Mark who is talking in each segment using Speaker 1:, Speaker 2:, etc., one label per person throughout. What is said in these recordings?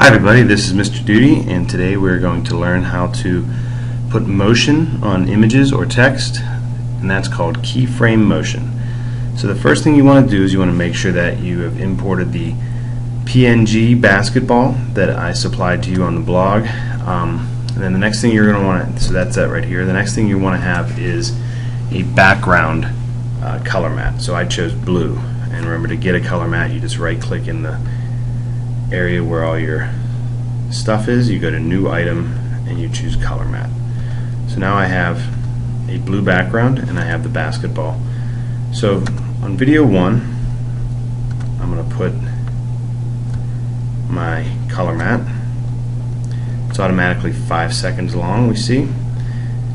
Speaker 1: Hi everybody, this is Mr. Duty, and today we're going to learn how to put motion on images or text, and that's called keyframe motion. So the first thing you want to do is you want to make sure that you have imported the PNG basketball that I supplied to you on the blog. And then the next thing you're going to want to, so that's that right here, the next thing you want to have is a background color mat. So I chose blue, and remember, to get a color mat you just right click in the area where all your stuff is, you go to new item and you choose color mat. So now I have a blue background and I have the basketball. So on video 1 I'm going to put my color mat. It's automatically 5 seconds long, we see,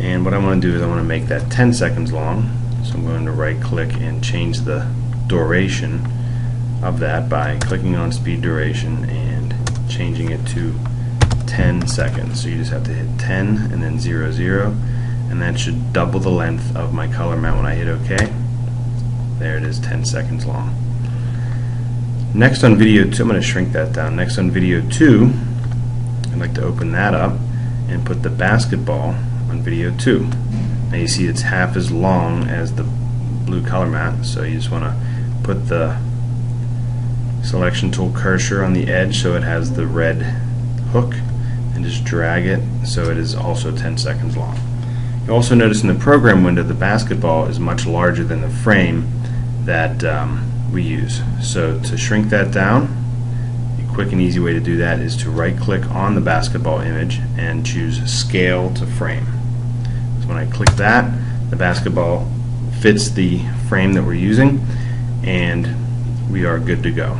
Speaker 1: and what I want to do is I want to make that 10 seconds long. So I'm going to right click and change the duration of that by clicking on speed duration and changing it to 10 seconds. So you just have to hit 10 and then 0, 0, and that should double the length of my color mat when I hit OK. There it is, 10 seconds long. Next on video 2, I'm going to shrink that down. Next on video 2, I'd like to open that up and put the basketball on video 2. Now you see it's half as long as the blue color mat, so you just want to put the selection tool cursor on the edge so it has the red hook and just drag it so it is also 10 seconds long. You also notice in the program window the basketball is much larger than the frame that we use. So to shrink that down, a quick and easy way to do that is to right click on the basketball image and choose scale to frame. So when I click that, the basketball fits the frame that we're using and we are good to go.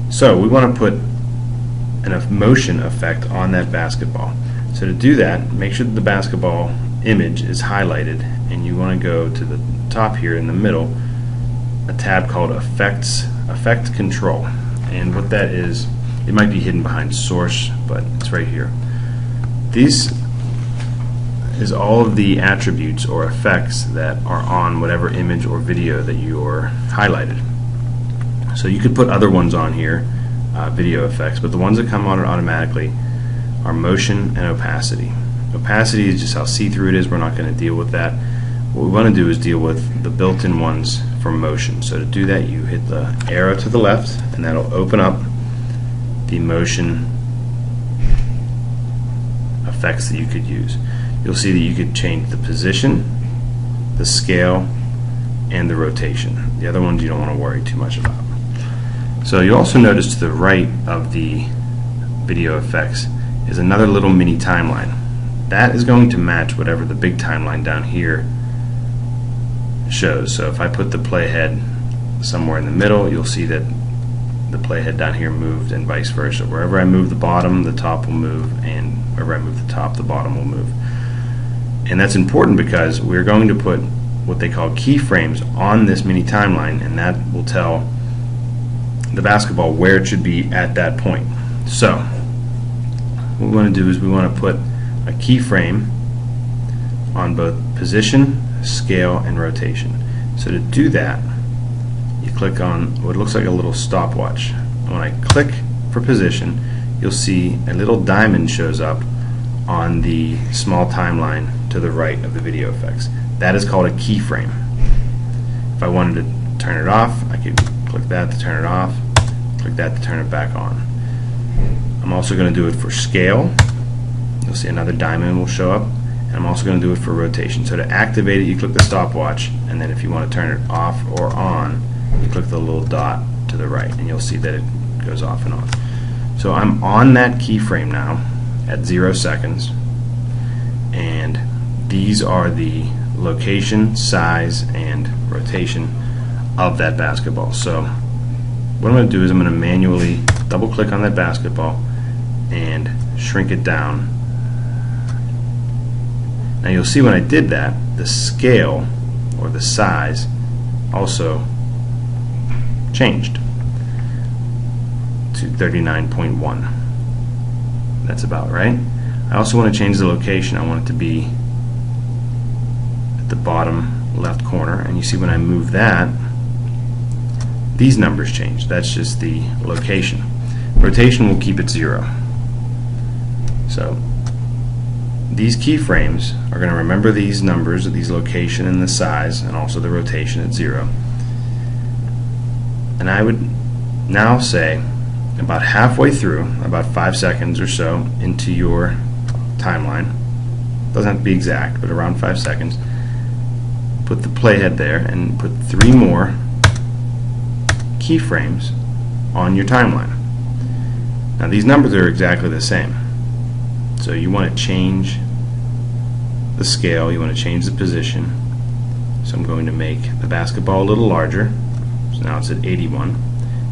Speaker 1: So we want to put a motion effect on that basketball. So to do that, make sure that the basketball image is highlighted, and you want to go to the top here in the middle, a tab called Effect Control. And what that is, it might be hidden behind Source, but it's right here. These is all of the attributes or effects that are on whatever image or video that you are highlighted. So you could put other ones on here, video effects, but the ones that come on it automatically are motion and opacity. Opacity is just how see-through it is. We're not going to deal with that. What we want to do is deal with the built-in ones for motion. So to do that, you hit the arrow to the left and that'll open up the motion effects that you could use. You'll see that you could change the position, the scale, and the rotation. The other ones you don't want to worry too much about. So you also notice to the right of the video effects is another little mini timeline. That is going to match whatever the big timeline down here shows. So if I put the playhead somewhere in the middle, you'll see that the playhead down here moved and vice versa. Wherever I move the bottom, the top will move, and wherever I move the top, the bottom will move. And that's important because we're going to put what they call keyframes on this mini timeline, and that will tell the basketball where it should be at that point. So what we want to do is we want to put a keyframe on both position, scale, and rotation. So to do that, you click on what looks like a little stopwatch. And when I click for position, you'll see a little diamond shows up on the small timeline to the right of the video effects. That is called a keyframe. If I wanted to turn it off, I could click that to turn it off, click that to turn it back on. I'm also going to do it for scale. You'll see another diamond will show up, and I'm also going to do it for rotation. So to activate it, you click the stopwatch, and then if you want to turn it off or on, you click the little dot to the right, and you'll see that it goes off and on. So I'm on that keyframe now at 0 seconds, and these are the location, size, and rotation of that basketball. So what I'm going to do is I'm going to manually double click on that basketball and shrink it down. Now you'll see when I did that, the scale or the size also changed to 39.1. That's about right. I also want to change the location. I want it to be at the bottom left corner, and you see when I move that, these numbers change. That's just the location. Rotation will keep it 0. So these keyframes are going to remember these numbers, these location and the size, and also the rotation at 0. And I would now say about halfway through, about 5 seconds or so into your timeline, doesn't have to be exact, but around 5 seconds, put the playhead there and put 3 more keyframes on your timeline. Now these numbers are exactly the same, so you want to change the scale, you want to change the position. So I'm going to make the basketball a little larger, so now it's at 81,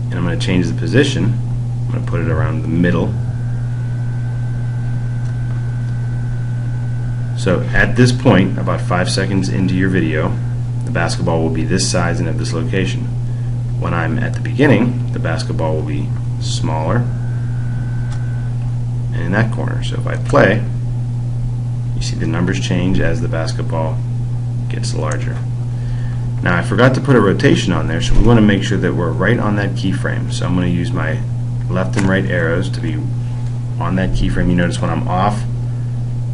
Speaker 1: and I'm going to change the position. I'm going to put it around the middle. So at this point, about 5 seconds into your video, the basketball will be this size and at this location. When I'm at the beginning, the basketball will be smaller and in that corner. So if I play, you see the numbers change as the basketball gets larger. Now I forgot to put a rotation on there, so we want to make sure that we're right on that keyframe. So I'm going to use my left and right arrows to be on that keyframe. You notice when I'm off,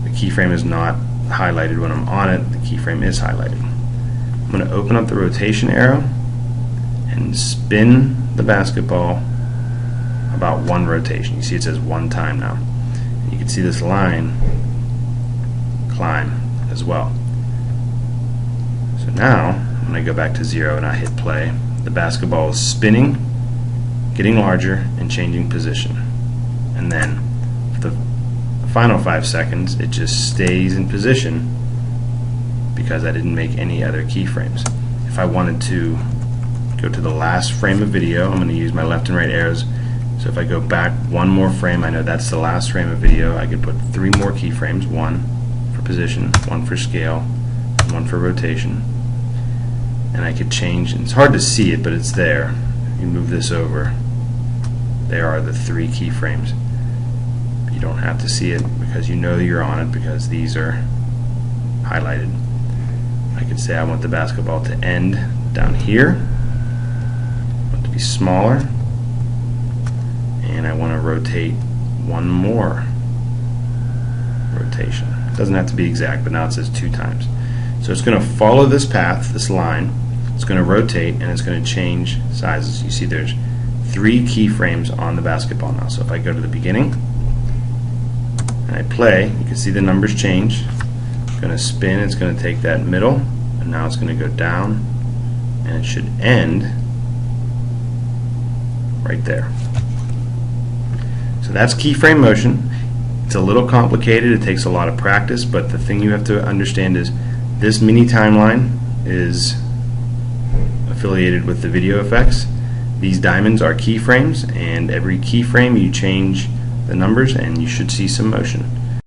Speaker 1: the keyframe is not highlighted. When I'm on it, the keyframe is highlighted. I'm going to open up the rotation arrow and spin the basketball about 1 rotation. You see it says 1 time now. You can see this line climb as well. So now when I go back to 0 and I hit play, the basketball is spinning, getting larger, and changing position. And then for the final 5 seconds, it just stays in position because I didn't make any other keyframes. If I wanted to go to the last frame of video, I'm going to use my left and right arrows. So if I go back 1 more frame, I know that's the last frame of video. I could put 3 more keyframes, 1 for position, 1 for scale, and 1 for rotation. And I could change, and it's hard to see it, but it's there. You move this over, there are the 3 keyframes. You don't have to see it because you know you're on it because these are highlighted. I could say I want the basketball to end down here, I want it to be smaller, and I want to rotate 1 more rotation. It doesn't have to be exact, but now it says 2 times. So it's going to follow this path, this line. It's going to rotate and it's going to change sizes. You see there's 3 keyframes on the basketball now. So if I go to the beginning and I play, you can see the numbers change. It's going to spin, it's going to take that middle, and now it's going to go down, and it should end right there. So that's keyframe motion. It's a little complicated, it takes a lot of practice, but the thing you have to understand is this mini timeline is affiliated with the video effects. These diamonds are keyframes, and every keyframe you change the numbers and you should see some motion.